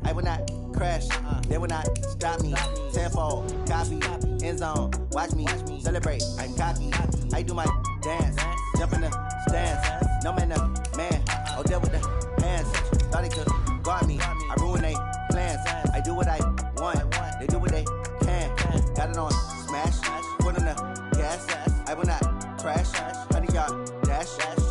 I will not crash. They will not stop me. Tenfold, copy, end zone. Watch me celebrate. I'm cocky. I do my dance. Jump in the stands. No man, man. Oh, deal with the hands. Thought they could guard me. I ruin they plans. I do what I want. They do what they can. Got it on smash. Put on the gas. I will not crash. 100-yard dash.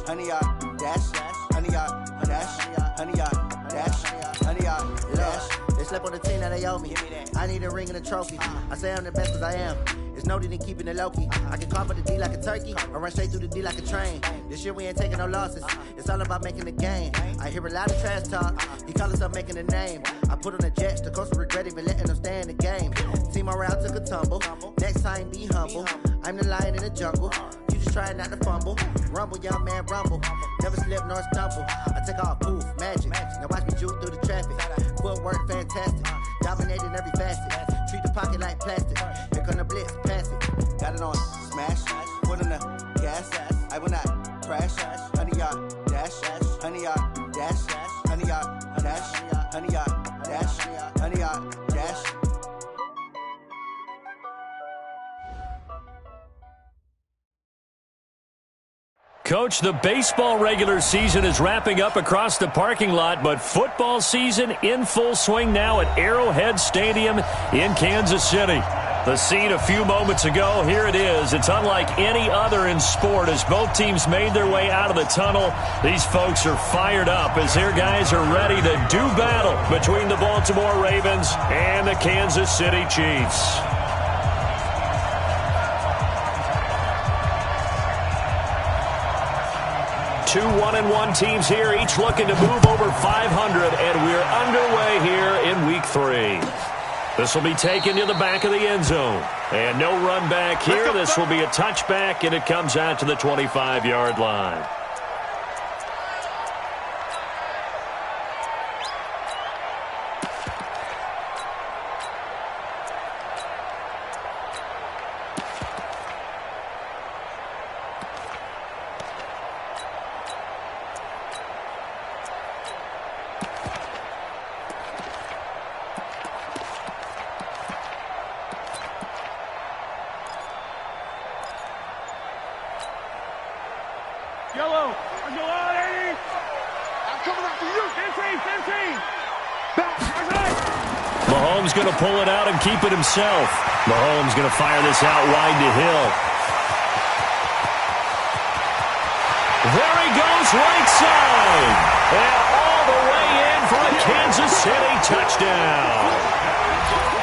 100-yard dash. 100-yard dash. 100-yard dash. 100-yard dash. They slept on the team that they owe me. I need a ring and a trophy. I say I'm the best cause I am. It's noted in keeping it low-key. I can cover the D like a turkey or run straight through the D like a train. This year we ain't taking no losses. It's all about making the game. I hear a lot of trash talk. He call us up making a name. I put on the Jets. The coach will regret even letting them stay in the game. Team morale took a tumble. Next time be humble. I'm the lion in the jungle. You just trying not to fumble. Rumble, young man, rumble. Never slip nor stumble. I take off, poof, magic. Now watch me juke through the traffic. Footwork fantastic. Dominating every facet. Treat the pocket like plastic. Here come the blitz, pass it. Got it on smash. Put on the gas. I will not crash. 100-yard dash. 100-yard dash. 100-yard dash. 100-yard dash. 100-yard dash. Coach, the baseball regular season is wrapping up across the parking lot, but football season in full swing now at Arrowhead Stadium in Kansas City. The scene a few moments ago, here it is. It's unlike any other in sport as both teams made their way out of the tunnel. These folks are fired up as their guys are ready to do battle between the Baltimore Ravens and the Kansas City Chiefs. Two 1-1 teams here, each looking to move over 500, and we're underway here in Week 3. This will be taken to the back of the end zone. And no run back here. This will be a touchback, and it comes out to the 25-yard line. Yellow, I'm coming after you. 15. Back. Mahomes going to pull it out and keep it himself. Mahomes going to fire this out wide to Hill. There he goes, right side. And all the way in for a Kansas City touchdown.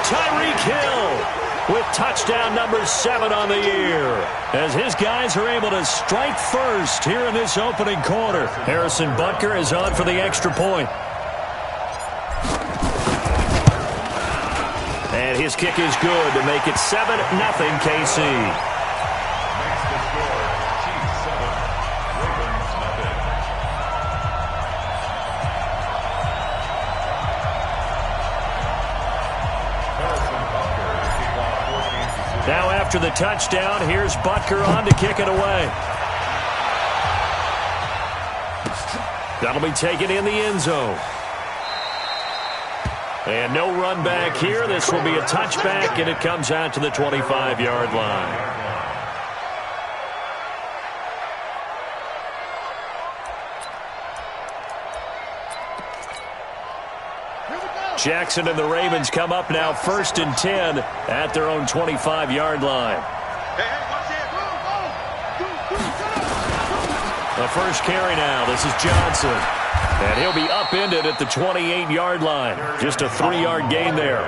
Tyreek Hill with touchdown number 7 on the year, as his guys are able to strike first here in this opening quarter. Harrison Butker is on for the extra point. And his kick is good to make it 7-0 KC. Now after the touchdown, here's Butker on to kick it away. That'll be taken in the end zone. And no run back here. This will be a touchback, and it comes out to the 25-yard line. Jackson and the Ravens come up now 1st and 10 at their own 25-yard line. The first carry now. This is Johnson. And he'll be upended at the 28-yard line. Just a 3-yard gain there.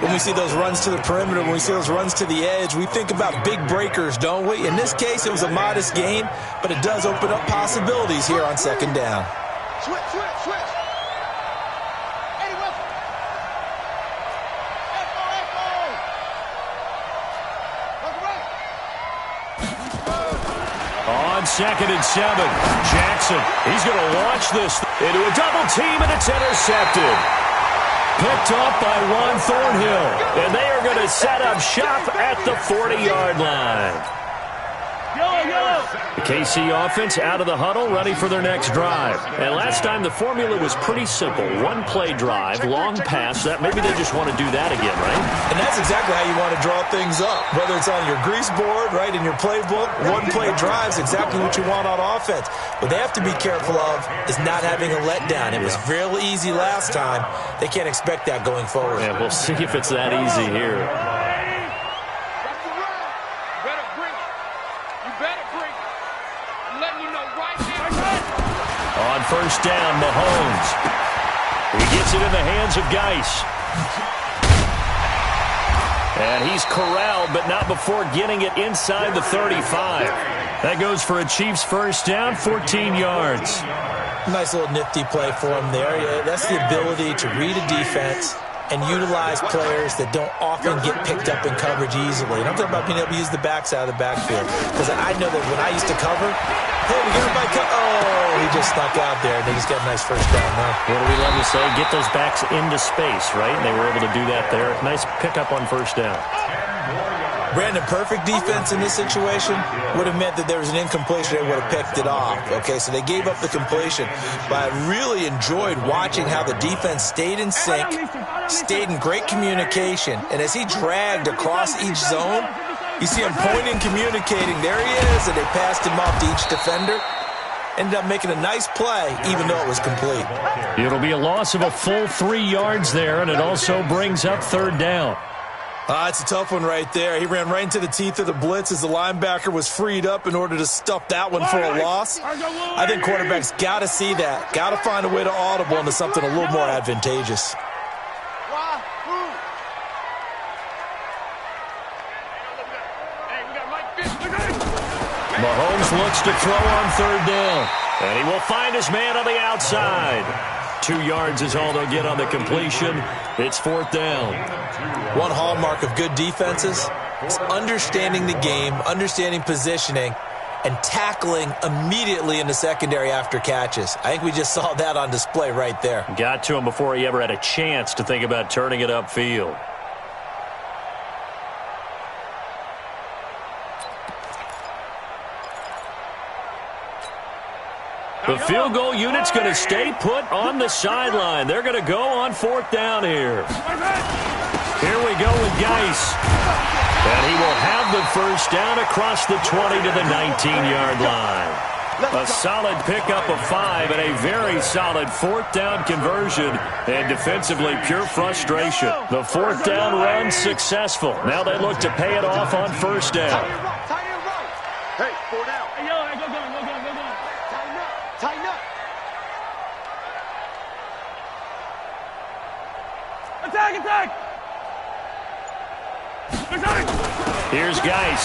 When we see those runs to the perimeter, when we see those runs to the edge, we think about big breakers, don't we? In this case, it was a modest gain, but it does open up possibilities here on 2nd down. Switch. On 2nd and 7, Jackson, he's going to launch this into a double team, and it's intercepted. Picked up by Juan Thornhill, and they are going to set up shop at the 40-yard line. The KC offense out of the huddle, ready for their next drive. And last time the formula was pretty simple. One-play drive, long pass. That maybe they just want to do that again, right? And that's exactly how you want to draw things up. Whether it's on your grease board, right, in your playbook, one-play drive is exactly what you want on offense. What they have to be careful of is not having a letdown. It was real easy last time. They can't expect that going forward. Yeah, we'll see if it's that easy here. On first down, Mahomes. He gets it in the hands of Geis. And he's corralled, but not before getting it inside the 35. That goes for a Chiefs first down, 14 yards. Nice little nifty play for him there. Yeah, that's the ability to read a defense and utilize players that don't often get picked up in coverage easily. And I'm talking about being able to use the backside of the backfield. Because I know that when I used to cover, hey, we get everybody cut. Oh, he just snuck out there, and they just got a nice first down there. What do we love to say? Get those backs into space, right? And they were able to do that there. Nice pickup on first down. Brandon, perfect defense in this situation would have meant that there was an incompletion. They would have picked it off. Okay, so they gave up the completion. But I really enjoyed watching how the defense stayed in sync, stayed in great communication. And as he dragged across each zone, you see him pointing, communicating. There he is, and they passed him off to each defender. Ended up making a nice play, even though it was complete. It'll be a loss of a full 3 yards there, and it also brings up third down. It's a tough one right there. He ran right into the teeth of the blitz as the linebacker was freed up in order to stuff that one for a loss. I think quarterbacks got to see that. Got to find a way to audible into something a little more advantageous. Mahomes looks to throw on third down. And he will find his man on the outside. 2 yards is all they'll get on the completion. It's fourth down. One hallmark of good defenses is understanding the game, understanding positioning, and tackling immediately in the secondary after catches. I think we just saw that on display right there. Got to him before he ever had a chance to think about turning it upfield. The field goal unit's going to stay put on the sideline. They're going to go on fourth down here. Here we go with Geis. And he will have the first down across the 20 to the 19-yard line. A solid pickup of 5 and a very solid fourth down conversion. And defensively, pure frustration. The fourth down run successful. Now they look to pay it off on first down. Hey, 4 down. Tighten up. Attack! Here's Geis.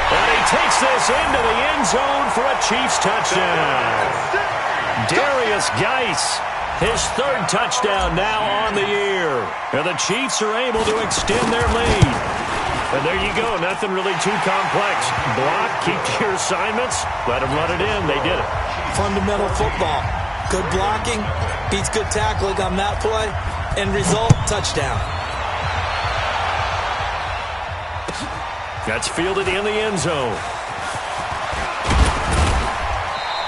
And he takes this into the end zone for a Chiefs touchdown. Darius Geis, his third touchdown now on the year. And the Chiefs are able to extend their lead. And there you go. Nothing really too complex. Block, keep to your assignments, let them run it in. They did it. Fundamental football. Good blocking beats good tackling on that play. End result, touchdown. That's fielded in the end zone.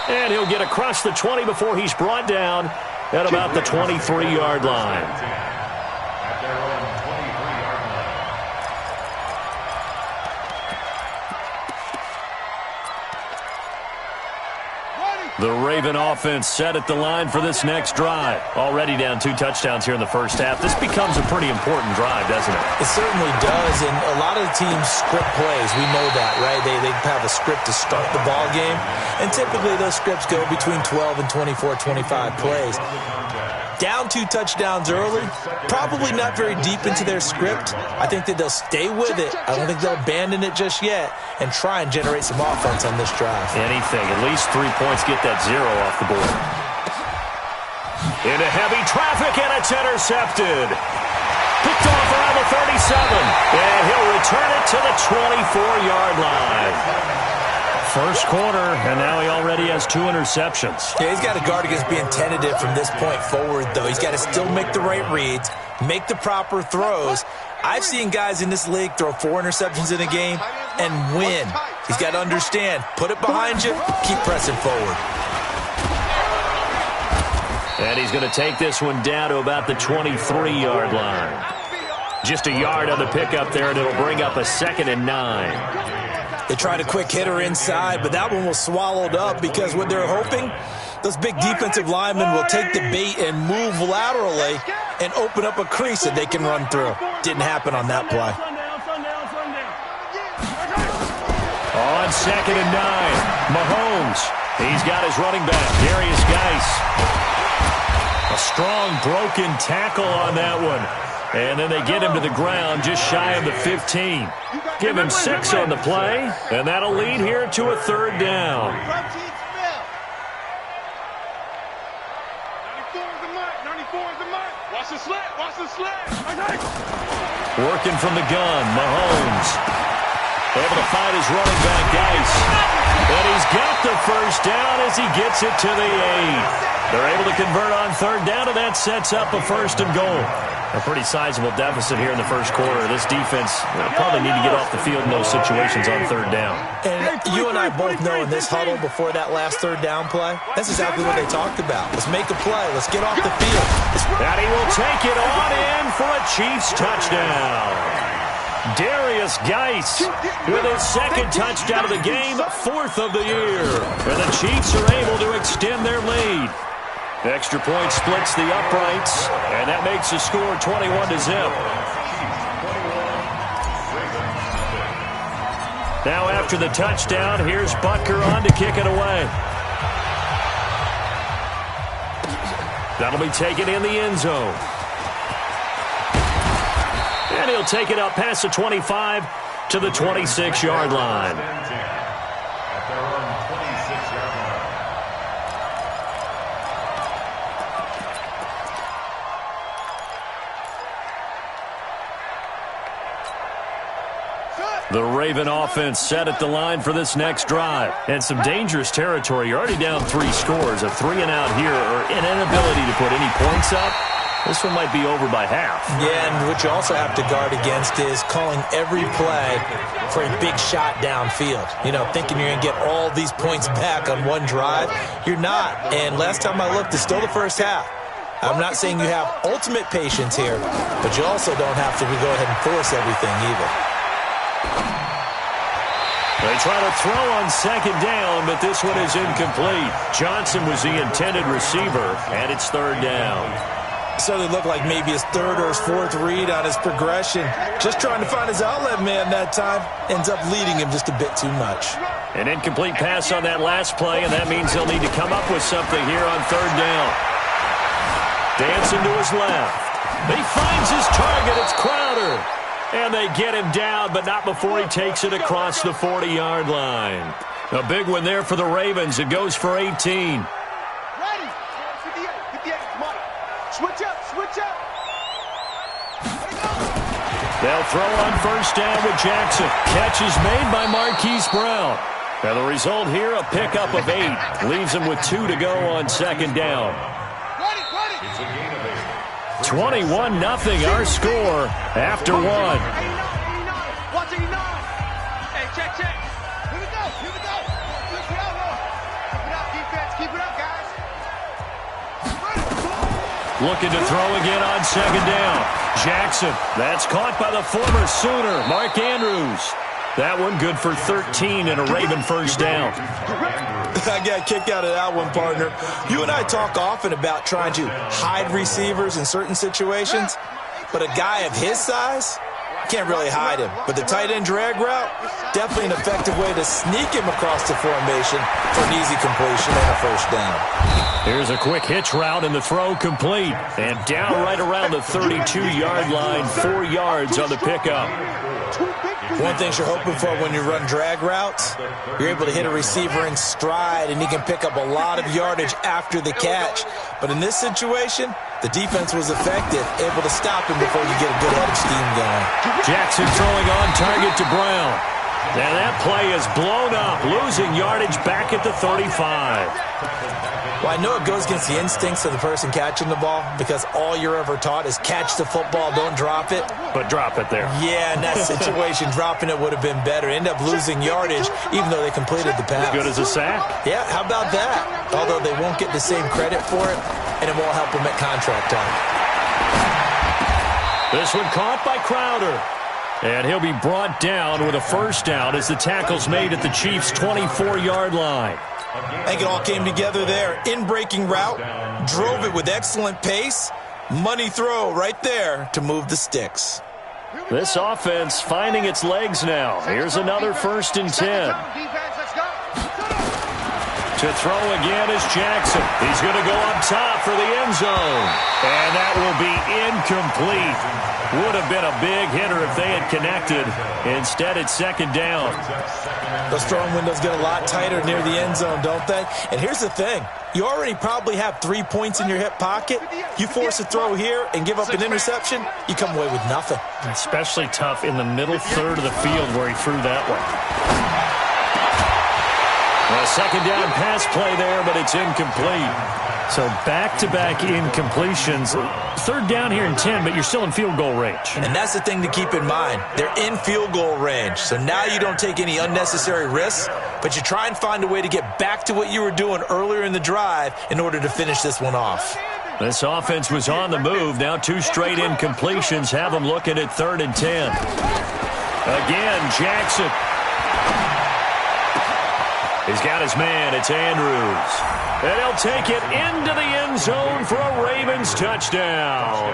And he'll get across the 20 before he's brought down at about the 23-yard line. The Raven offense set at the line for this next drive. Already down 2 touchdowns here in the first half. This becomes a pretty important drive, doesn't it? It certainly does, and a lot of the teams script plays. We know that, right? They have a script to start the ball game, and typically those scripts go between 12 and 24, 25 plays. Down 2 touchdowns early, probably not very deep into their script. I think that they'll stay with it. I don't think they'll abandon it just yet and try and generate some offense on this drive. Anything. At least 3 points, get that 0 off the board. Into heavy traffic, and it's intercepted. Picked off around the 37, and he'll return it to the 24-yard line. First quarter, and now he already has 2 interceptions. Yeah, he's got to guard against being tentative from this point forward, though. He's got to still make the right reads, make the proper throws. I've seen guys in this league throw 4 interceptions in a game and win. He's got to understand, put it behind you, keep pressing forward. And he's going to take this one down to about the 23-yard line. Just a yard on the pickup there, and it'll bring up a 2nd and 9. They tried a quick hitter inside, but that one was swallowed up because what they're hoping, those big defensive linemen will take the bait and move laterally and open up a crease that they can run through. Didn't happen on that play. On 2nd and 9, Mahomes. He's got his running back, Darius Geis. A strong broken tackle on that one. And then they get him to the ground just shy of the 15. Give him 6 on the play, and that'll lead here to a 3rd down. 94 is the mark. 94 is the mark. Watch the slant. Watch the slant. Working from the gun, Mahomes. Able to find his running back, Geis. And he's got the first down as he gets it to the 8. They're able to convert on 3rd down, and that sets up a 1st and goal. A pretty sizable deficit here in the first quarter. This defense probably need to get off the field in those situations on 3rd down. And you and I both know in this huddle before that last 3rd down play, that's exactly what they talked about. Let's make a play. Let's get off the field. And he will take it on in for a Chiefs touchdown. Darius Geis with his 2nd touchdown of the game, 4th of the year. And the Chiefs are able to extend their lead. Extra point splits the uprights, and that makes the score 21-0. Now after the touchdown, here's Butker on to kick it away. That'll be taken in the end zone. And he'll take it up past the 25 to the 26-yard line. The Raven offense set at the line for this next drive. And some dangerous territory. You're already down 3 scores. A 3 and out here, or an inability to put any points up. This one might be over by half. Yeah, and what you also have to guard against is calling every play for a big shot downfield. You know, thinking you're going to get all these points back on one drive. You're not. And last time I looked, it's still the first half. I'm not saying you have ultimate patience here, but you also don't have to go ahead and force everything either. They try to throw on 2nd down, but this one is incomplete. Johnson was the intended receiver, and it's 3rd down. So they look like maybe his 3rd or his 4th read on his progression. Just trying to find his outlet man that time. Ends up leading him just a bit too much. An incomplete pass on that last play, and that means they'll need to come up with something here on 3rd down. Dancing to his left. He finds his target. It's Crowder. And they get him down, but not before he takes it across the 40-yard line. A big one there for the Ravens. It goes for 18. Ready. 58. Come on. Switch up. Switch up. They'll throw on 1st down with Jackson. Catch is made by Marquise Brown. And the result here, a pickup of 8. Leaves him with 2 to go on 2nd down. 21-0 our score after 1. 89. Watch 89. Hey, check. Here we go. Keep it up, defense. Keep it up, guys. Looking to throw again on 2nd down. Jackson. That's caught by the former Sooner, Mark Andrews. That one good for 13 and a Raven 1st down. I got kicked out of that one, partner. You and I talk often about trying to hide receivers in certain situations, but a guy of his size, can't really hide him. But the tight end drag route, definitely an effective way to sneak him across the formation for an easy completion and a 1st down. Here's a quick hitch route and the throw complete. And down right around the 32-yard line, 4 yards on the pickup. One thing you're hoping for when you run drag routes, you're able to hit a receiver in stride and he can pick up a lot of yardage after the catch. But in this situation, the defense was effective, able to stop him before you get a good head of steam going. Jackson throwing on target to Brown. And that play is blown up, losing yardage back at the 35. Well, I know it goes against the instincts of the person catching the ball because all you're ever taught is catch the football, don't drop it. But drop it there. Yeah, in that situation, dropping it would have been better. End up losing yardage even though they completed the pass. As good as a sack. Yeah, how about that? Although they won't get the same credit for it, and it won't help them at contract time. This one caught by Crowder. And he'll be brought down with a first down as the tackle's made at the Chiefs' 24-yard line. I think it all came together there. In-breaking route, drove it with excellent pace. Money throw right there to move the sticks. This offense finding its legs now. Here's another 1st and 10. To throw again is Jackson. He's going to go up top for the end zone. And that will be incomplete. Would have been a big hitter if they had connected. Instead, it's 2nd down. Those throwing windows get a lot tighter near the end zone, don't they? And here's the thing. You already probably have 3 points in your hip pocket. You force a throw here and give up an interception, you come away with nothing. Especially tough in the middle third of the field where he threw that one. A 2nd down pass play there, but it's incomplete. So back-to-back incompletions. 3rd down here and 10, but you're still in field goal range. And that's the thing to keep in mind. They're in field goal range. So now you don't take any unnecessary risks, but you try and find a way to get back to what you were doing earlier in the drive in order to finish this one off. This offense was on the move. Now 2 straight incompletions have them looking at 3rd and 10. Again, Jackson. He's got his man. It's Andrews. And he'll take it into the end zone for a Ravens touchdown.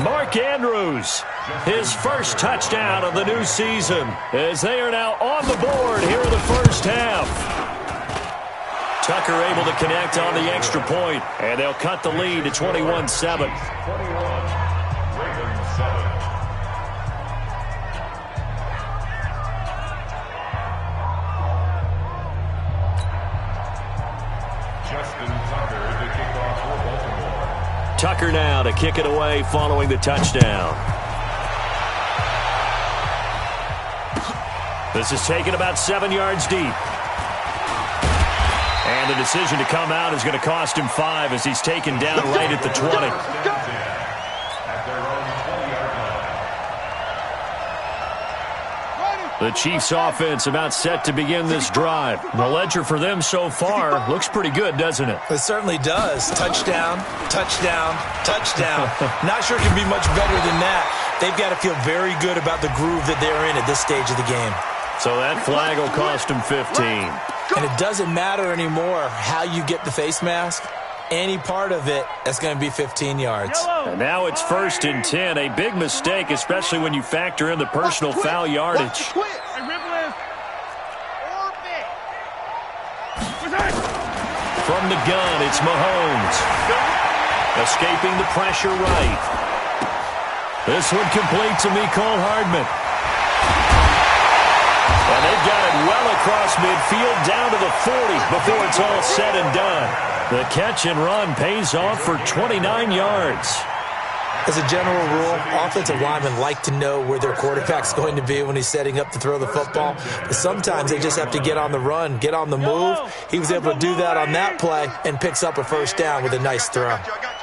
Mark Andrews, his first touchdown of the new season, as they are now on the board here in the first half. Tucker able to connect on the extra point, and they'll cut the lead to 21-7. Tucker now to kick it away following the touchdown. This is taken about 7 yards deep. And the decision to come out is going to cost him 5 as he's taken down right at the 20. The Chiefs offense about set to begin this drive. The ledger for them so far looks pretty good, doesn't it? It certainly does. Touchdown, touchdown, touchdown. Not sure it can be much better than that. They've got to feel very good about the groove that they're in at this stage of the game. So that flag will cost them 15. And it doesn't matter anymore how you get the face mask. Any part of it, that's going to be 15 yards. And now it's 1st and 10. A big mistake, especially when you factor in the personal foul yardage. From the gun, it's Mahomes. Escaping the pressure right. This one complete to Mecole Hardman. And they've got it well across midfield down to the 40 before it's all said and done. The catch and run pays off for 29 yards. As a general rule, offensive linemen like to know where their quarterback's going to be when he's setting up to throw the football. But sometimes they just have to get on the run, get on the move. He was able to do that on that play and picks up a first down with a nice throw.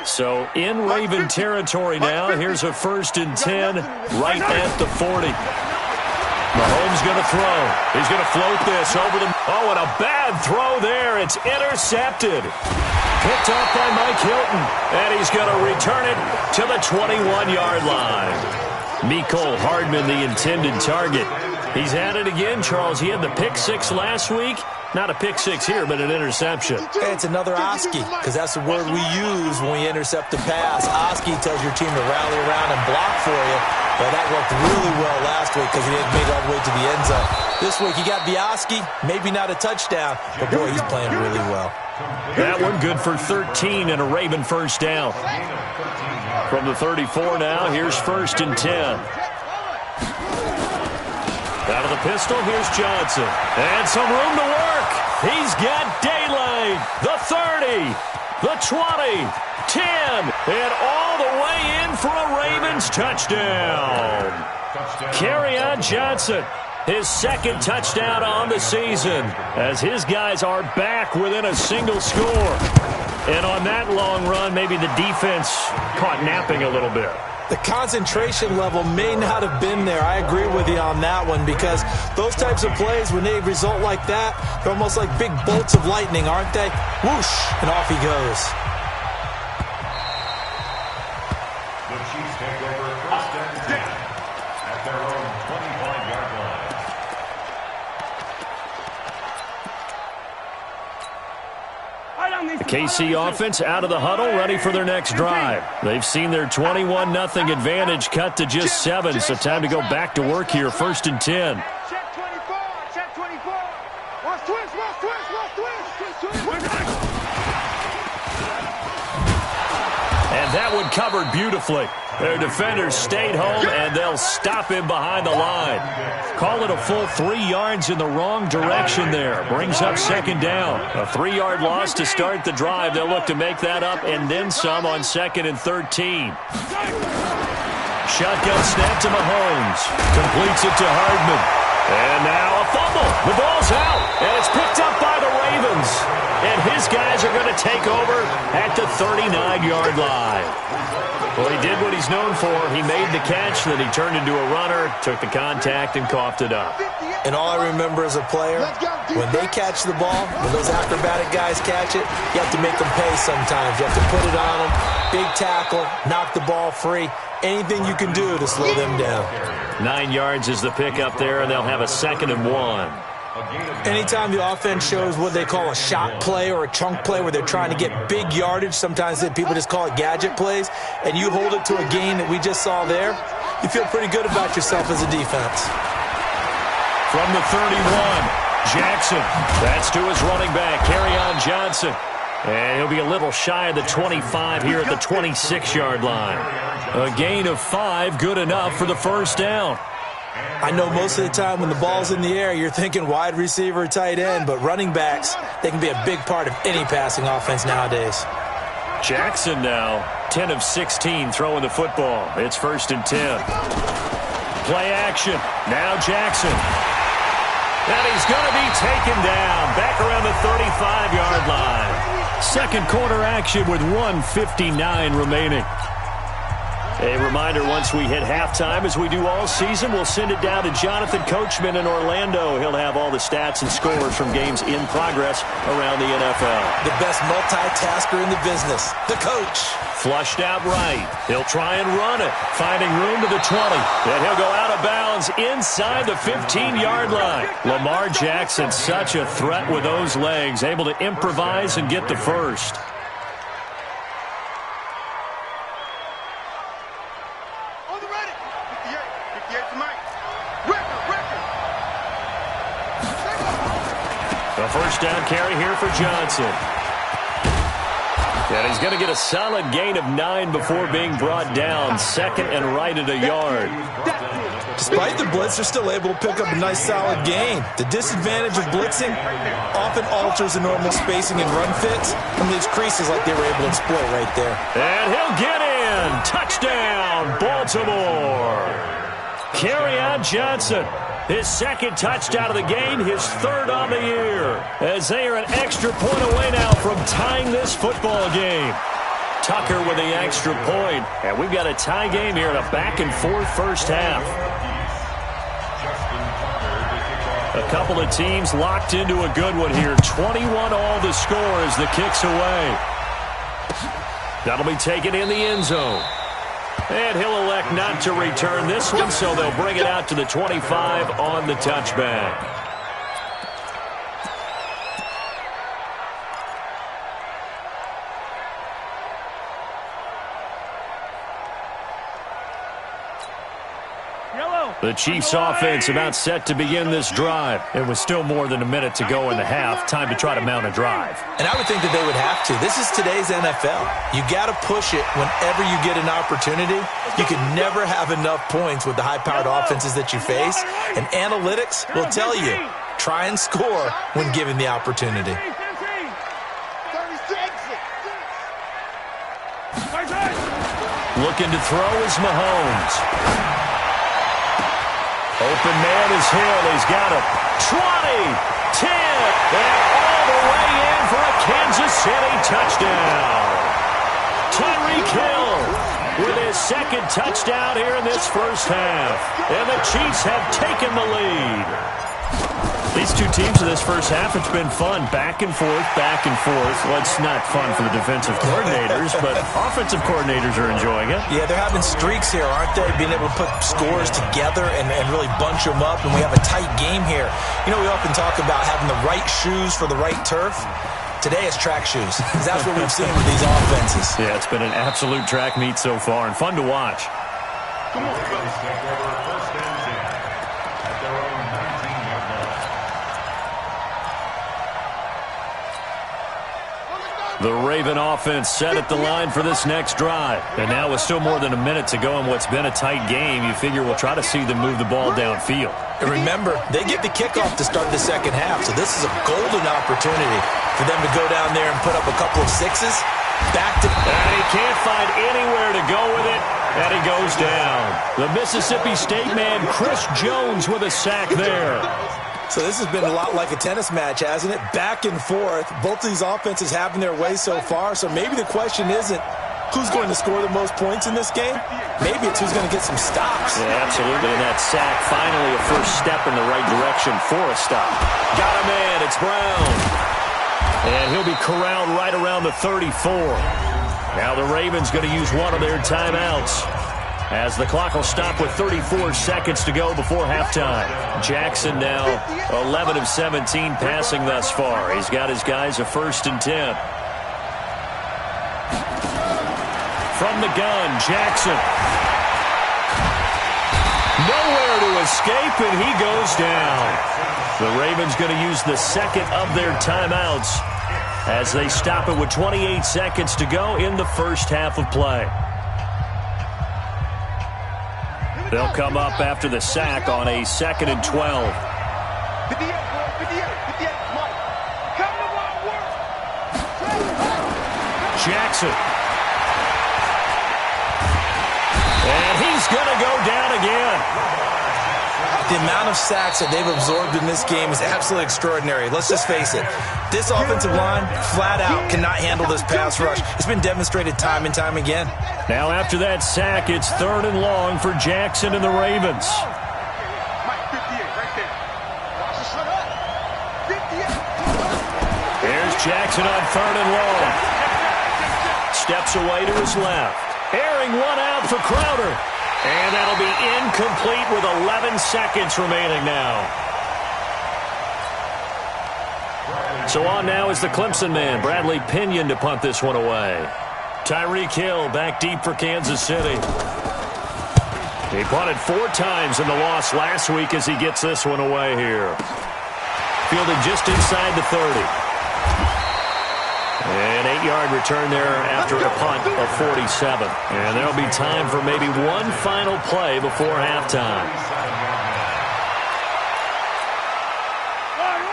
So in Raven territory now, here's a 1st and 10 right at the 40. Mahomes going to throw. He's going to float this over the... Oh, and a bad throw there. It's intercepted. Picked off by Mike Hilton. And he's going to return it to the 21-yard line. Mecole Hardman, the intended target. He's at it again, Charles. He had the pick 6 last week. Not a pick 6 here, but an interception. Hey, it's another Oski, because that's the word we use when we intercept a pass. Oski tells your team to rally around and block for you. Well, that worked really well last week because he didn't make it all the way to the end zone. This week, he got the Oski, maybe not a touchdown, but boy, he's playing really well. That one good for 13 and a Raven first down. From the 34 now, here's 1st and 10. Out of the pistol, here's Johnson. And some room to work. He's got daylight. The 30, the 20, 10, and all the way in for a Ravens touchdown. Kerryon Johnson, his second touchdown on the season, as his guys are back within a single score. And on that long run, maybe the defense caught napping a little bit. The concentration level may not have been there. I agree with you on that one, because those types of plays, when they result like that, they're almost like big bolts of lightning, aren't they? Whoosh, and off he goes. The Chiefs take over first and 10 at their own 25-yard line. The KC offense out of the huddle, ready for their next drive. They've seen their 21-0 advantage cut to just 7, so time to go back to work here, first and 10. Check 24, check 24. Watch twist, watch twist, watch twist. And that one covered beautifully. Their defenders stayed home, and they'll stop him behind the line. Call it a full 3 yards in the wrong direction there. Brings up second down. A 3-yard loss to start the drive. They'll look to make that up and then some on 2nd and 13. Shotgun snap to Mahomes. Completes it to Hardman. And now a fumble. The ball's out, and it's picked up by the Ravens. And his guys are going to take over at the 39-yard line. Well, he did what he's known for. He made the catch, then he turned into a runner, took the contact, and coughed it up. And all I remember as a player, when they catch the ball, when those acrobatic guys catch it, you have to make them pay sometimes. You have to put it on them, big tackle, knock the ball free. Anything you can do to slow them down. 9 yards is the pickup there, and they'll have a 2nd and 1. Anytime the offense shows what they call a shot play or a chunk play where they're trying to get big yardage, sometimes people just call it gadget plays, and you hold it to a gain that we just saw there, you feel pretty good about yourself as a defense. From the 31, Jackson. That's to his running back, Kerryon Johnson. And he'll be a little shy of the 25 here at the 26-yard line. A gain of 5, good enough for the first down. I know most of the time when the ball's in the air, you're thinking wide receiver, tight end, but running backs, they can be a big part of any passing offense nowadays. Jackson now, 10 of 16 throwing the football. It's 1st and 10. Play action. Now Jackson. And he's going to be taken down back around the 35-yard line. Second quarter action with 1:59 remaining. A reminder, once we hit halftime, as we do all season, we'll send it down to Jonathan Coachman in Orlando. He'll have all the stats and scores from games in progress around the NFL. The best multitasker in the business, the coach. Flushed out right. He'll try and run it, finding room to the 20. And he'll go out of bounds inside the 15-yard line. Lamar Jackson, such a threat with those legs, able to improvise and get the first. The first down carry here for Johnson. And he's going to get a solid gain of 9 before being brought down. 2nd and right at a yard. Despite the blitz, they're still able to pick up a nice solid gain. The disadvantage of blitzing often alters the normal spacing and run fits and leaves creases like they were able to exploit right there. And he'll get in. Touchdown, Baltimore. Kerryon Johnson. His 2nd touchdown of the game, his 3rd on the year, as they are an extra point away now from tying this football game. Tucker with the extra point, and we've got a tie game here in a back-and-forth first half. A couple of teams locked into a good one here. 21 all the score as the kick's away. That'll be taken in the end zone. And he'll elect not to return this one, so they'll bring it out to the 25 on the touchback. The Chiefs offense about set to begin this drive. It was still more than a minute to go in the half. Time to try to mount a drive. And I would think that they would have to. This is today's NFL. You got to push it whenever you get an opportunity. You can never have enough points with the high-powered offenses that you face. And analytics will tell you, try and score when given the opportunity. Looking to throw is Mahomes. Open man is Hill. He's got him. 20, 10, and all the way in for a Kansas City touchdown. Tyreek Hill with his second touchdown here in this first half. And the Chiefs have taken the lead. These two teams in this first half, it's been fun. Back and forth, back and forth. Well, it's not fun for the defensive coordinators, but offensive coordinators are enjoying it. Yeah, they're having streaks here, aren't they? Being able to put scores together and really bunch them up, and we have a tight game here. You know, we often talk about having the right shoes for the right turf. Today it's track shoes, because that's what we've seen with these offenses. Yeah, it's been an absolute track meet so far, and fun to watch. Come on, guys, take over first and 10 at their own 19-yard line. The Raven offense set at the line for this next drive. And now with still more than a minute to go in what's been a tight game, you figure we'll try to see them move the ball downfield. And remember, they get the kickoff to start the second half, so this is a golden opportunity for them to go down there and put up a couple of sixes. Back to... And he can't find anywhere to go with it, and he goes down. The Mississippi State man, Chris Jones, with a sack there. So this has been a lot like a tennis match, hasn't it? Back and forth. Both of these offenses having their way so far. So maybe the question isn't who's going to score the most points in this game. Maybe it's who's going to get some stops. Yeah, absolutely. And that sack, finally a first step in the right direction for a stop. Got a man. It's Brown. And he'll be corralled right around the 34. Now the Ravens going to use one of their timeouts, as the clock will stop with 34 seconds to go before halftime. Jackson now 11 of 17 passing thus far. He's got his guys a 1st and 10. From the gun, Jackson. Nowhere to escape, and he goes down. The Ravens going to use the second of their timeouts as they stop it with 28 seconds to go in the first half of play. They'll come up after the sack on a 2nd and 12. Jackson. And he's going to go down again. The amount of sacks that they've absorbed in this game is absolutely extraordinary. Let's just face it. This offensive line, flat out, cannot handle this pass rush. It's been demonstrated time and time again. Now after that sack, it's 3rd and long for Jackson and the Ravens. Here's Jackson on 3rd and long. Steps away to his left. Airing one out for Crowder. And that'll be incomplete with 11 seconds remaining now. So on now is the Clemson man, Bradley Pinion, to punt this one away. Tyreek Hill back deep for Kansas City. He punted 4 times in the loss last week as he gets this one away here. Fielded just inside the 30. An 8-yard return there after a punt of 47. And there'll be time for maybe one final play before halftime.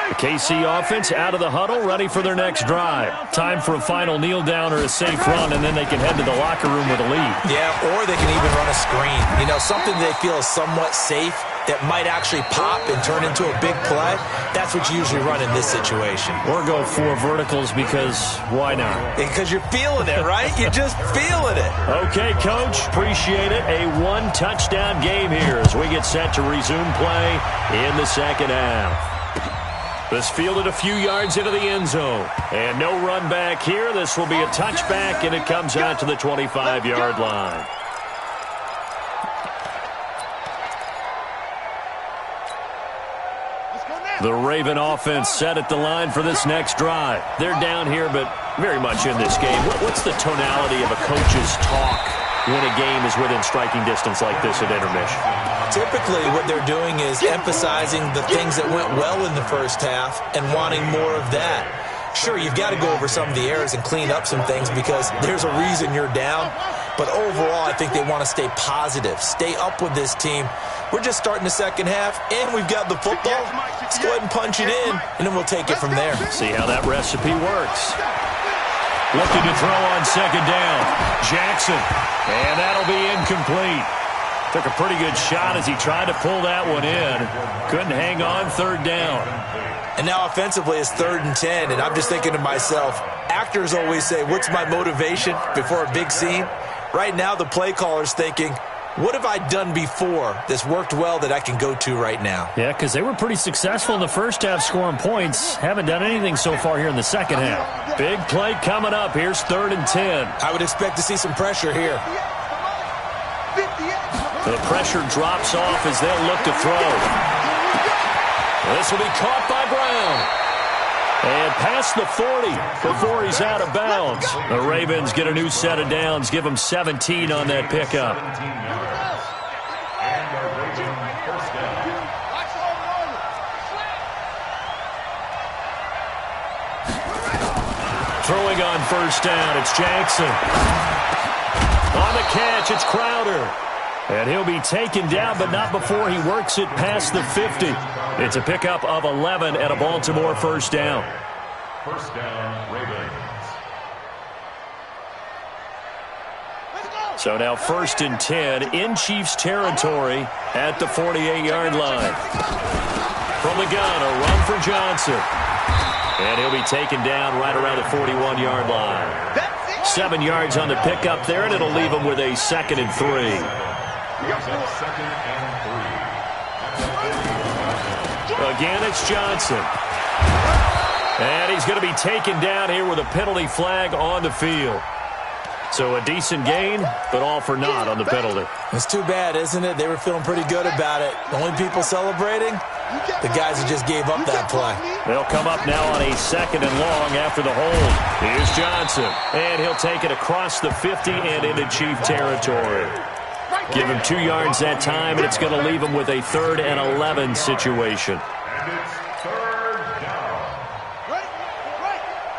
The KC offense out of the huddle, ready for their next drive. Time for a final kneel down or a safe run, and then they can head to the locker room with a lead. Yeah, or they can even run a screen. You know, something they feel is somewhat safe that might actually pop and turn into a big play. That's what you usually run in this situation. Or go 4 verticals, because why not? Because you're feeling it, right? You're just feeling it. Okay, Coach, appreciate it. A 1-touchdown game here as we get set to resume play in the second half. This fielded a few yards into the end zone. And no run back here. This will be a touchback, and it comes out to the 25-yard line. The Raven offense set at the line for this next drive. They're down here, but very much in this game. What's the tonality of a coach's talk when a game is within striking distance like this at intermission? Typically, what they're doing is emphasizing the things that went well in the first half and wanting more of that. Sure, you've got to go over some of the errors and clean up some things because there's a reason you're down. But overall, I think they want to stay positive, stay up with this team. We're just starting the second half, and we've got the football. Let's go ahead and punch it in, and then we'll take it from there. See how that recipe works. Looking to throw on second down. Jackson, and that'll be incomplete. Took a pretty good shot as he tried to pull that one in. Couldn't hang on third down. And now offensively it's 3rd and 10, and I'm just thinking to myself, actors always say, what's my motivation before a big scene? Right now the play caller's thinking, what have I done before that's worked well that I can go to right now? Yeah, because they were pretty successful in the first half scoring points. Haven't done anything so far here in the second half. Big play coming up. Here's 3rd and 10. I would expect to see some pressure here. The pressure drops off as they'll look to throw. This will be caught by Brown. And past the 40 before he's out of bounds. The Ravens get a new set of downs. Give them 17 on that pickup. Throwing on first down, it's Jackson. On the catch, it's Crowder. And he'll be taken down, but not before he works it past the 50. It's a pickup of 11 and a Baltimore first down. First down, Ravens. So now 1st and 10 in Chiefs territory at the 48-yard line. From the gun, a run for Johnson. And he'll be taken down right around the 41-yard line. 7 yards on the pickup there, and it'll leave him with a 2nd and 3. Again, it's Johnson. And he's going to be taken down here with a penalty flag on the field. So a decent gain, but all for naught on the penalty. It's too bad, isn't it? They were feeling pretty good about it. The only people celebrating, the guys that just gave up that play. They'll come up now on a 2nd and long after the hold. Here's Johnson. And he'll take it across the 50 and into Chief territory. Give him 2 yards that time, and it's going to leave him with a 3rd and 11 situation. And it's 3rd down. Right.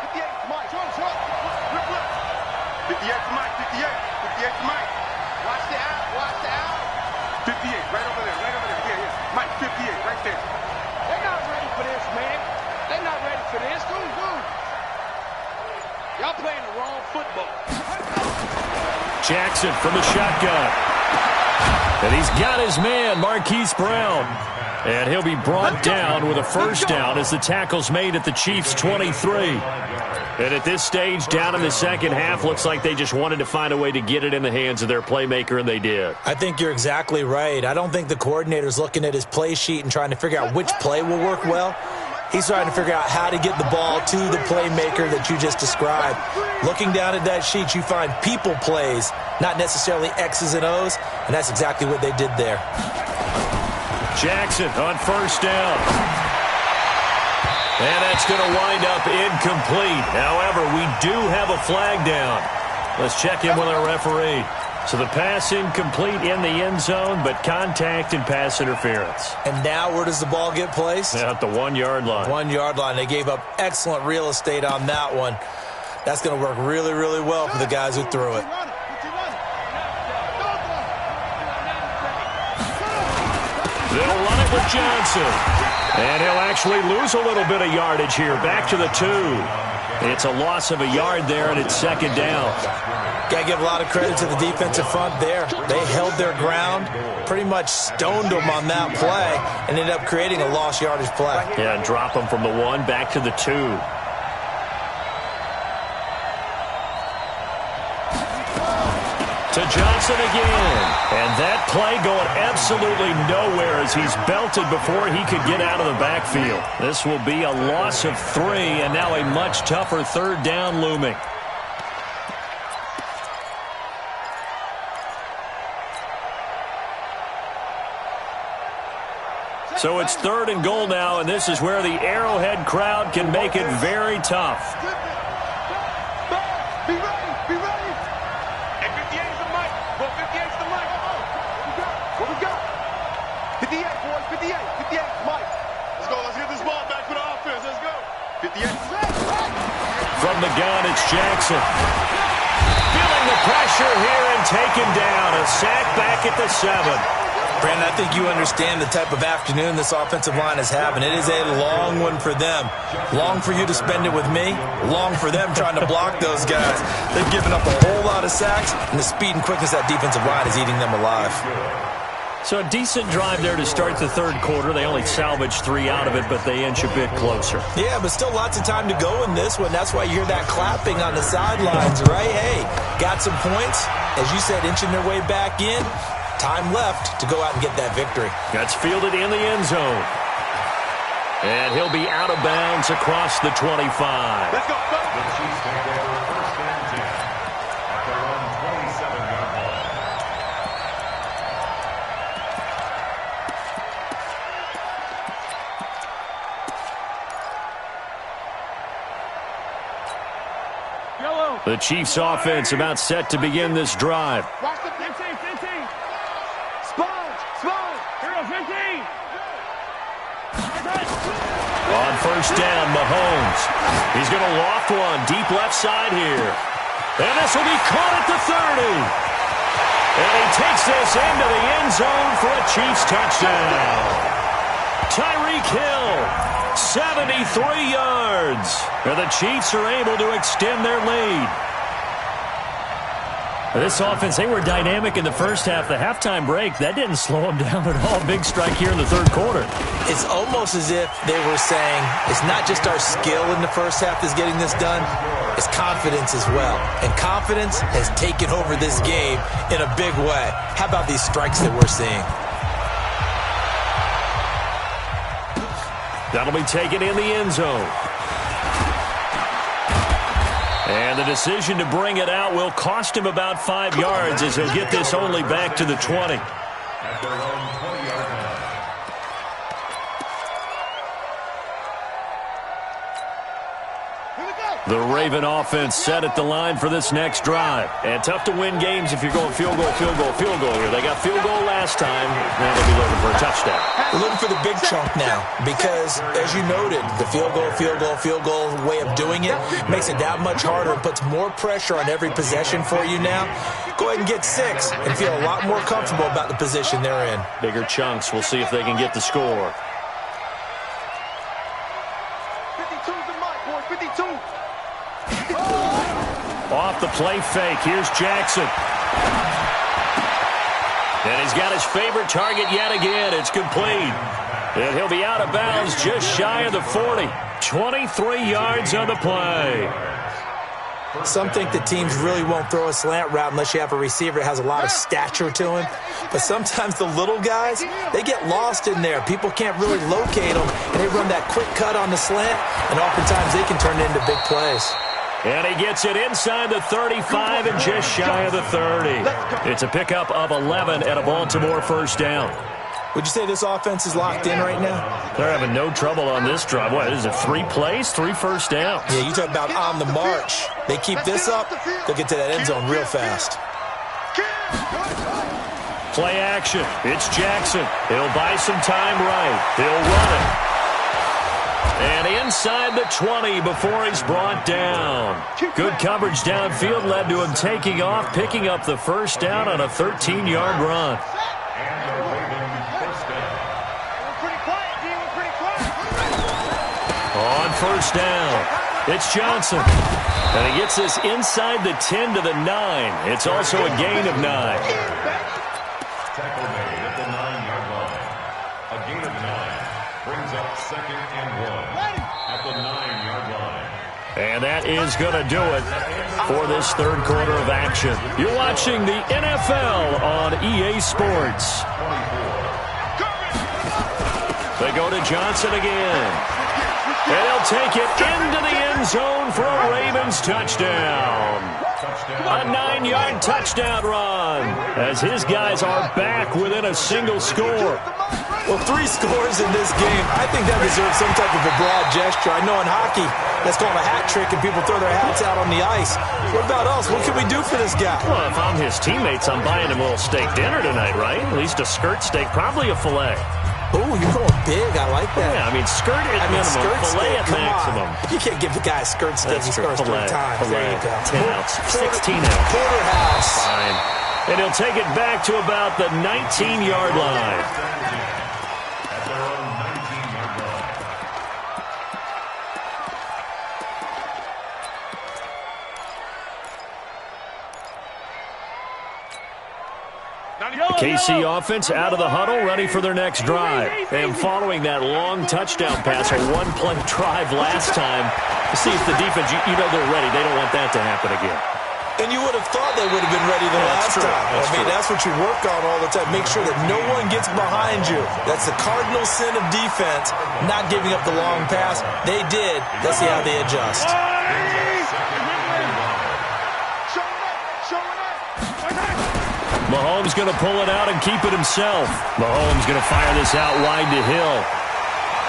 58 to Mike. Short. 58 to Mike. 58 to Mike. Watch the out. 58, right over there. Yeah. Mike, 58, right there. They're not ready for this, man. They're not ready for this. Go. Y'all playing the wrong football. Jackson from the shotgun. And he's got his man, Marquise Brown. And he'll be brought down with a first down as the tackle's made at the Chiefs' 23. And at this stage, down in the second half, looks like they just wanted to find a way to get it in the hands of their playmaker, and they did. I think you're exactly right. I don't think the coordinator's looking at his play sheet and trying to figure out which play will work well. He's trying to figure out how to get the ball to the playmaker that you just described. Looking down at that sheet, you find people plays, not necessarily X's and O's, and that's exactly what they did there. Jackson on first down. And that's going to wind up incomplete. However, we do have a flag down. Let's check in with our referee. So the pass incomplete in the end zone, but contact and pass interference. And now where does the ball get placed? At the 1-yard line. 1-yard line. They gave up excellent real estate on that one. That's going to work really, really well for the guys who threw it. They'll run it with Johnson. And he'll actually lose a little bit of yardage here. Back to the 2. It's a loss of a yard there, and it's 2nd down. Got to give a lot of credit to the defensive front there. They held their ground, pretty much stoned them on that play, and ended up creating a lost yardage play. Yeah, and drop them from the 1 back to the 2. To Johnson again. And that play going absolutely nowhere as he's belted before he could get out of the backfield. This will be a loss of 3, and now a much tougher 3rd down looming. So it's 3rd and goal now, and this is where the Arrowhead crowd can make it very tough. Be ready. And 58's the mic. Well, 58's the mic. What we got? 58, boys. 58. 58's the mic. Let's go. Let's get this ball back for the offense. Let's go. 58. From the gun, it's Jackson. Feeling the pressure here and taken down. A sack back at the 7. Brandon, I think you understand the type of afternoon this offensive line is having. It is a long one for them. Long for you to spend it with me. Long for them trying to block those guys. They've given up a whole lot of sacks, and the speed and quickness of that defensive line is eating them alive. So a decent drive there to start the third quarter. They only salvaged 3 out of it, but they inch a bit closer. Yeah, but still lots of time to go in this one. That's why you hear that clapping on the sidelines, right? Hey, got some points. As you said, inching their way back in. Time left to go out and get that victory. That's fielded in the end zone. And he'll be out of bounds across the 25. Let's go. The Chiefs take over first and 10 at their own 27-yard line. The Chiefs offense about set to begin this drive. Watch the 15. Sponge. Hero 15. On first down, Mahomes. He's going to loft one deep left side here. And this will be caught at the 30. And he takes this into the end zone for a Chiefs touchdown. Tyreek Hill, 73 yards. And the Chiefs are able to extend their lead. This offense, they were dynamic in the first half. The halftime break, that didn't slow them down at all. Big strike here in the third quarter. It's almost as if they were saying, it's not just our skill in the first half that's getting this done, it's confidence as well. And confidence has taken over this game in a big way. How about these strikes that we're seeing? That'll be taken in the end zone. And the decision to bring it out will cost him about 5 yards as he'll get this only back to the 20. At their own 20-yard line. The Raven offense set at the line for this next drive. And tough to win games if you're going field goal here. They got field goal last time. Now they'll be looking for a touchdown. We're looking for the big chunk now because, as you noted, the field goal way of doing it makes it that much harder and puts more pressure on every possession for you now. Go ahead and get 6 and feel a lot more comfortable about the position they're in. Bigger chunks. We'll see if they can get the score. 52's the mark, boys. 52. Off the play fake. Here's Jackson. And he's got his favorite target yet again. It's complete. And he'll be out of bounds just shy of the 40. 23 yards on the play. Some think that teams really won't throw a slant route unless you have a receiver that has a lot of stature to him. But sometimes the little guys, they get lost in there. People can't really locate them, and they run that quick cut on the slant, and oftentimes they can turn it into big plays. And he gets it inside the 35 and just shy of the 30. It's a pickup of 11 at a Baltimore first down. Would you say this offense is locked in right now? They're having no trouble on this drive. What is it, 3 plays, 3 first downs? Yeah, you talk about on the march. They keep this up, they'll get to that end zone real fast. Play action. It's Jackson. He'll buy some time right. He'll run it. And inside the 20 before he's brought down. Good coverage downfield led to him taking off, picking up the first down on a 13-yard run. And the Raven first down. On first down, it's Johnson. And he gets this inside the 10 to the 9. It's also a gain of 9. Tackle made at the 9-yard line. A gain of 9 brings up 2nd and 1 at the 9-yard line. And that is going to do it for this third quarter of action. You're watching the NFL on EA Sports. 24. They go to Johnson again. And he'll take it into the end zone for a Ravens touchdown. A 9-yard touchdown run as his guys are back within a single score. Well, 3 scores in this game. I think that deserves some type of a broad gesture. I know in hockey, that's called a hat trick, and people throw their hats out on the ice. What about us? What can we do for this guy? Well, if I'm his teammates, I'm buying him a little steak dinner tonight, right? At least a skirt steak, probably a filet. Oh, you're going big. I like that. Yeah, I mean, skirt at minimum, filet at maximum. You can't give the guy a skirt steak. He scores 3 times. There you go. 10 ounce, 16 ounce. Porterhouse. Fine. And he'll take it back to about the 19-yard line. At their own 19-yard line. The KC offense out of the huddle, ready for their next drive. And following that long touchdown pass, a one-play drive last time, to see if the defense, you know they're ready. They don't want that to happen again. And you would have thought they would have been ready the last time. That's what you work on all the time. Make sure that no one gets behind you. That's the cardinal sin of defense, not giving up the long pass. They did. Let's see how they adjust. Mahomes going to pull it out and keep it himself. Mahomes going to fire this out wide to Hill.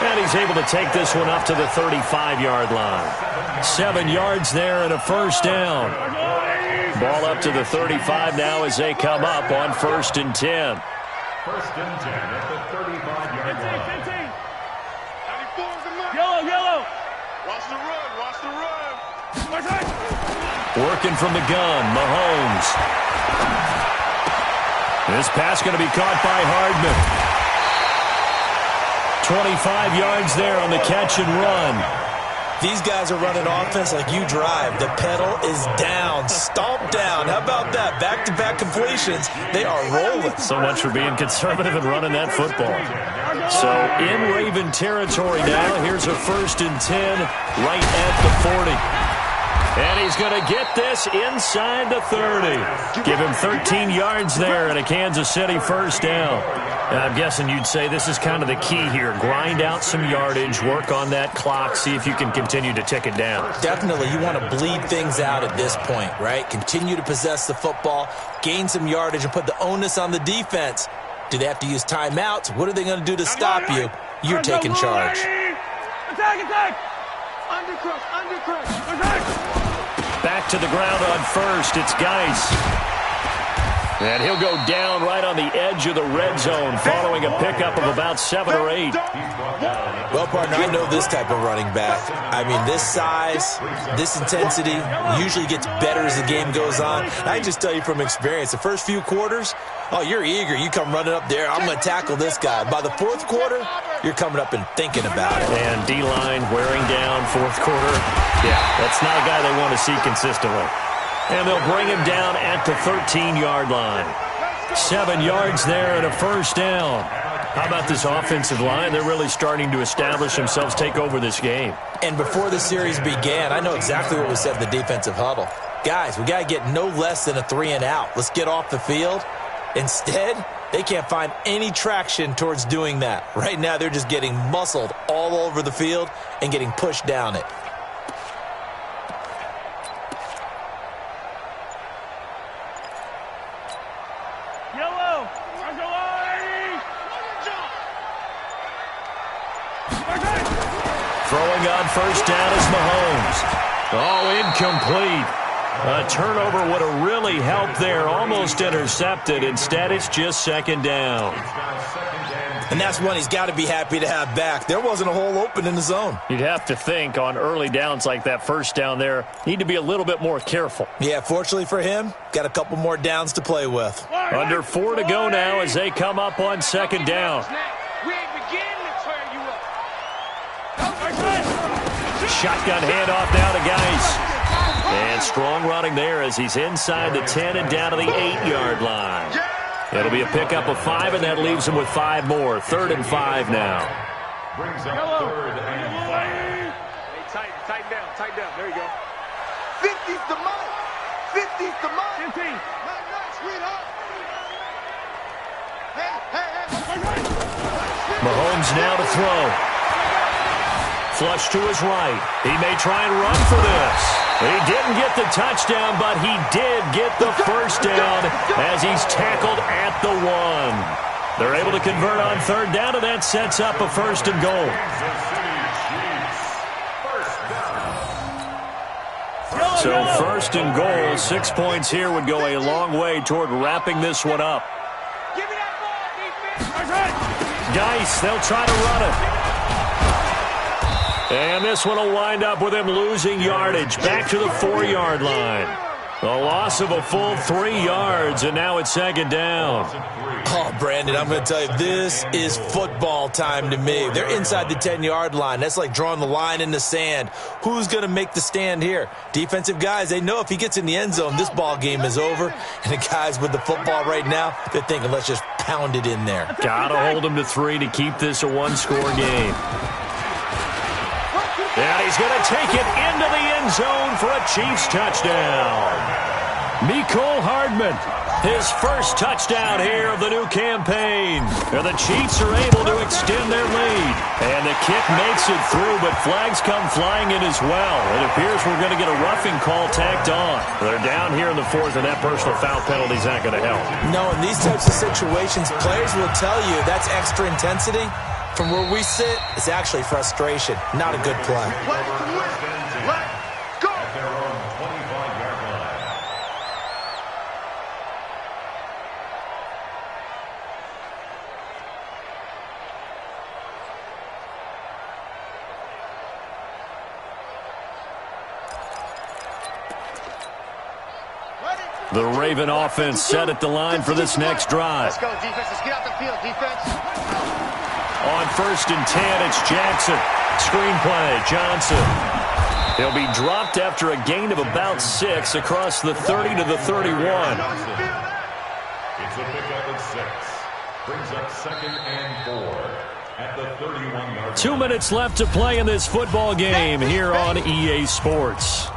And he's able to take this one up to the 35-yard line. 7 yards there and a first down. Ball up to the 35 now as they come up on 1st and 10. 1st and 10 at the 35-yard line. 94's the Yellow. Watch the run. Watch the run. Working from the gun, Mahomes. This pass going to be caught by Hardman. 25 yards there on the catch and run. These guys are running offense like you drive. The pedal is down, stomped down. How about that? Back-to-back completions. They are rolling. So much for being conservative and running that football. So in Raven territory now. Here's a 1st and 10 right at the 40. And he's going to get this inside the 30. Give him 13 yards there and a Kansas City first down. And I'm guessing you'd say this is kind of the key here. Grind out some yardage, work on that clock, see if you can continue to tick it down. Definitely. You want to bleed things out at this point, right? Continue to possess the football, gain some yardage, and put the onus on the defense. Do they have to use timeouts? What are they going to do to stop you? You're taking charge. Attack! Undercrush! Back to the ground on 1st. It's Geis. And he'll go down right on the edge of the red zone following a pickup of about 7 or 8. Well, partner, I know this type of running back. I mean, this size, this intensity usually gets better as the game goes on. I just tell you from experience, the first few quarters, oh, you're eager. You come running up there. I'm going to tackle this guy. By the 4th quarter, you're coming up and thinking about it. And D-line wearing down 4th quarter. Yeah, that's not a guy they want to see consistently. And they'll bring him down at the 13-yard line. 7 yards there and a first down. How about this offensive line? They're really starting to establish themselves, take over this game. And before the series began, I know exactly what was said in the defensive huddle. Guys, we got to get no less than a 3-and-out. Let's get off the field. Instead, they can't find any traction towards doing that. Right now, they're just getting muscled all over the field and getting pushed down it. Throwing on first down is Mahomes. Oh, incomplete. A turnover would have really helped there. Almost intercepted. Instead, it's just 2nd down. And that's one he's got to be happy to have back. There wasn't a hole open in the zone. You'd have to think on early downs like that first down there, need to be a little bit more careful. Yeah, fortunately for him, got a couple more downs to play with. Under 4 to go now as they come up on 2nd down. Shotgun handoff now to Geis. And strong running there as he's inside the 10 and down to the 8-yard line. It'll be a pickup of 5, and that leaves him with 5 more. 3rd and 5 now. Brings up 3rd and 5. Tighten down. There you go. 50's the mark. 50's the mark. 15. Nice, sweetheart. Hey. Mahomes now to throw. Flush to his right. He may try and run for this. He didn't get the touchdown, but he did get the first down as he's tackled at the 1. They're able to convert on 3rd down, and that sets up a 1st and goal. So 1st and goal, 6 points here would go a long way toward wrapping this one up. Give me that ball, defense. Geis, they'll try to run it. And this one will wind up with him losing yardage. Back to the 4-yard line. A loss of a full 3 yards, and now it's second down. Oh, Brandon, I'm going to tell you, this is football time to me. They're inside the 10-yard line. That's like drawing the line in the sand. Who's going to make the stand here? Defensive guys, they know if he gets in the end zone, this ball game is over. And the guys with the football right now, they're thinking, let's just pound it in there. Got to hold him to 3 to keep this a one-score game. And he's going to take it into the end zone for a Chiefs touchdown. Mecole Hardman, his first touchdown here of the new campaign. And the Chiefs are able to extend their lead. And the kick makes it through, but flags come flying in as well. It appears we're going to get a roughing call tacked on. They're down here in the 4th, and that personal foul penalty is not going to help. No, in these types of situations, players will tell you that's extra intensity. From where we sit, it's actually frustration. Not a good play. Let's go! At their own 25-yard line. The Raven offense set at the line for this next drive. Let's go, defense. Let's get out the field, defense. On 1st and 10, it's Jackson. Screenplay, Johnson. He'll be dropped after a gain of about 6 across the 30 to the 31. It's a pickup of 6. Brings up 2nd and 4 at the 31-yard line. 2 minutes left to play in this football game here on EA Sports.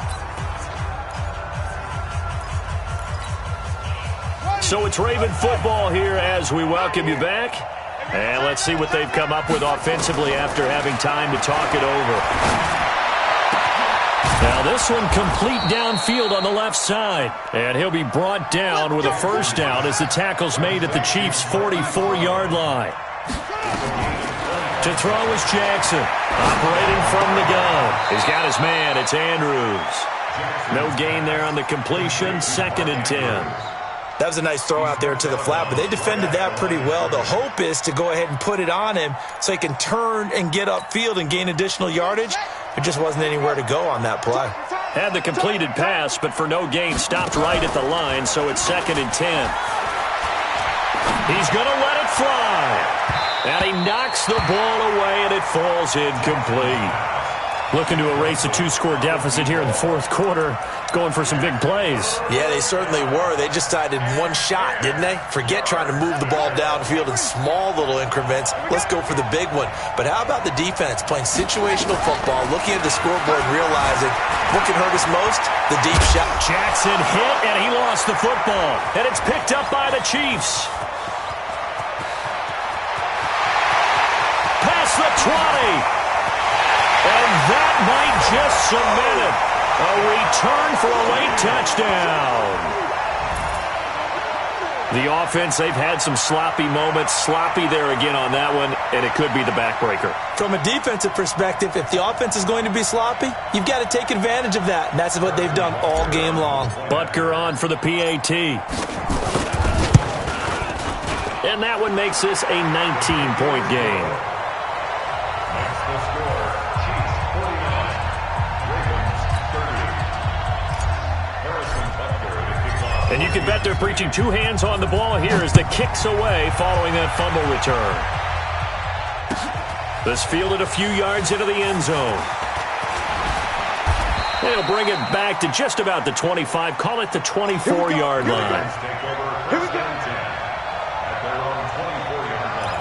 So it's Raven football here as we welcome you back. And let's see what they've come up with offensively after having time to talk it over. Now this one complete downfield on the left side. And he'll be brought down with a first down as the tackle's made at the Chiefs' 44-yard line. To throw is Jackson. Operating from the gun. He's got his man. It's Andrews. No gain there on the completion. 2nd and 10. That was a nice throw out there to the flat, but they defended that pretty well. The hope is to go ahead and put it on him so he can turn and get upfield and gain additional yardage. There just wasn't anywhere to go on that play. Had the completed pass, but for no gain, stopped right at the line, so it's 2nd and 10. He's going to let it fly. And he knocks the ball away, and it falls incomplete. Looking to erase a 2-score deficit here in the 4th quarter. Going for some big plays. Yeah, they certainly were. They just decided one shot, didn't they? Forget trying to move the ball downfield in small little increments. Let's go for the big one. But how about the defense playing situational football, looking at the scoreboard and realizing what can hurt us most? The deep shot. Jackson hit, and he lost the football. And it's picked up by the Chiefs. Past the 20. And that might just cement it. A return for a late touchdown. The offense, they've had some sloppy moments. Sloppy there again on that one, and it could be the backbreaker. From a defensive perspective, if the offense is going to be sloppy, you've got to take advantage of that. And that's what they've done all game long. Butker on for the PAT. And that one makes this a 19-point game. That's the score. Chiefs 49. Ravens 30. Harrison Butker to kick off. And you can bet they're preaching 2 hands on the ball here as the kick's away following that fumble return. This fielded a few yards into the end zone. They'll bring it back to just about the 25. Call it the 24-yard line. Take over first and 10 at their own 24-yard line.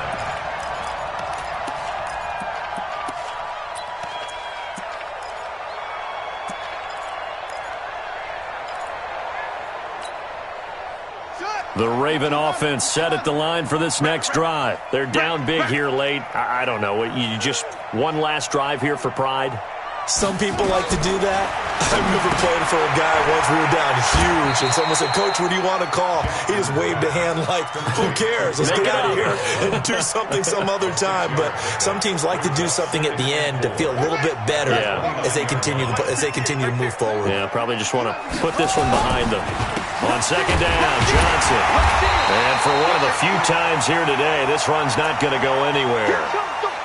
The Raven offense set at the line for this next drive. They're down big here late. I don't know. You just one last drive here for pride? Some people like to do that. I remember playing for a guy once. We were down huge, and someone said, "Coach, what do you want to call?" He just waved a hand like, "Who cares? Let's get out of here and do something some other time." But some teams like to do something at the end to feel a little bit better as they continue to move forward. Yeah, probably just want to put this one behind them. On second down, Johnson. And for one of the few times here today, this run's not going to go anywhere.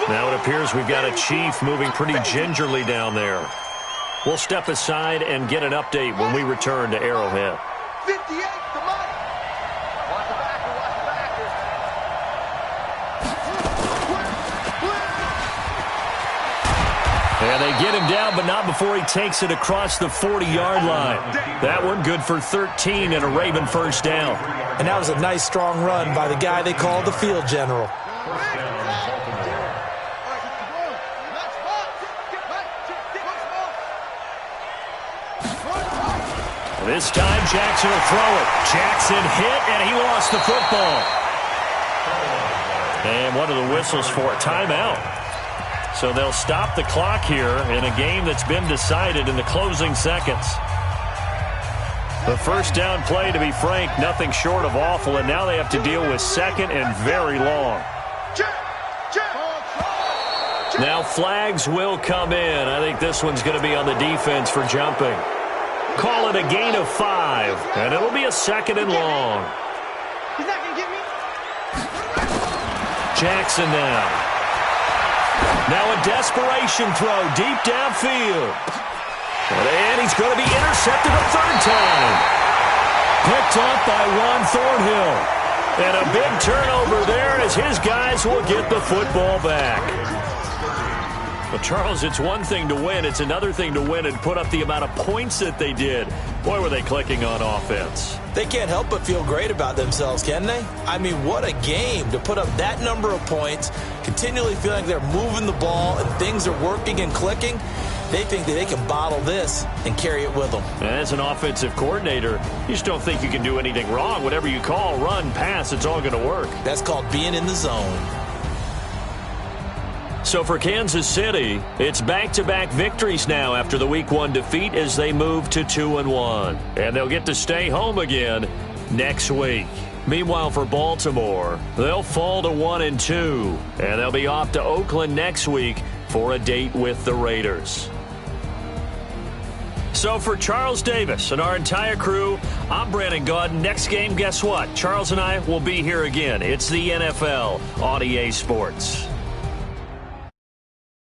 Now it appears we've got a Chief moving pretty gingerly down there. We'll step aside and get an update when we return to Arrowhead. 58 to Mike. Watch the backer, watch the backer. And they get him down, but not before he takes it across the 40-yard line. That one good for 13 and a Raven first down. And that was a nice, strong run by the guy they called the field general. This time, Jackson will throw it. Jackson hit, and he lost the football. And what are the whistles for? Timeout. So they'll stop the clock here in a game that's been decided in the closing seconds. The first down play, to be frank, nothing short of awful, and now they have to deal with second and very long. Now flags will come in. I think this one's going to be on the defense for jumping. Call it a gain of 5, and it'll be a second and long. He's not going to get me. Jackson now. Now a desperation throw deep downfield. And he's going to be intercepted a third time. Picked up by Juan Thornhill. And a big turnover there as his guys will get the football back. Well, Charles, it's one thing to win. It's another thing to win and put up the amount of points that they did. Boy, were they clicking on offense. They can't help but feel great about themselves, can they? I mean, what a game to put up that number of points, continually feeling like they're moving the ball and things are working and clicking. They think that they can bottle this and carry it with them. As an offensive coordinator, you just don't think you can do anything wrong. Whatever you call, run, pass, it's all going to work. That's called being in the zone. So for Kansas City, it's back-to-back victories now after the Week 1 defeat as they move to 2-1. And they'll get to stay home again next week. Meanwhile, for Baltimore, they'll fall to 1-2. And they'll be off to Oakland next week for a date with the Raiders. So for Charles Davis and our entire crew, I'm Brandon Gaudin. Next game, guess what? Charles and I will be here again. It's the NFL on EA Sports.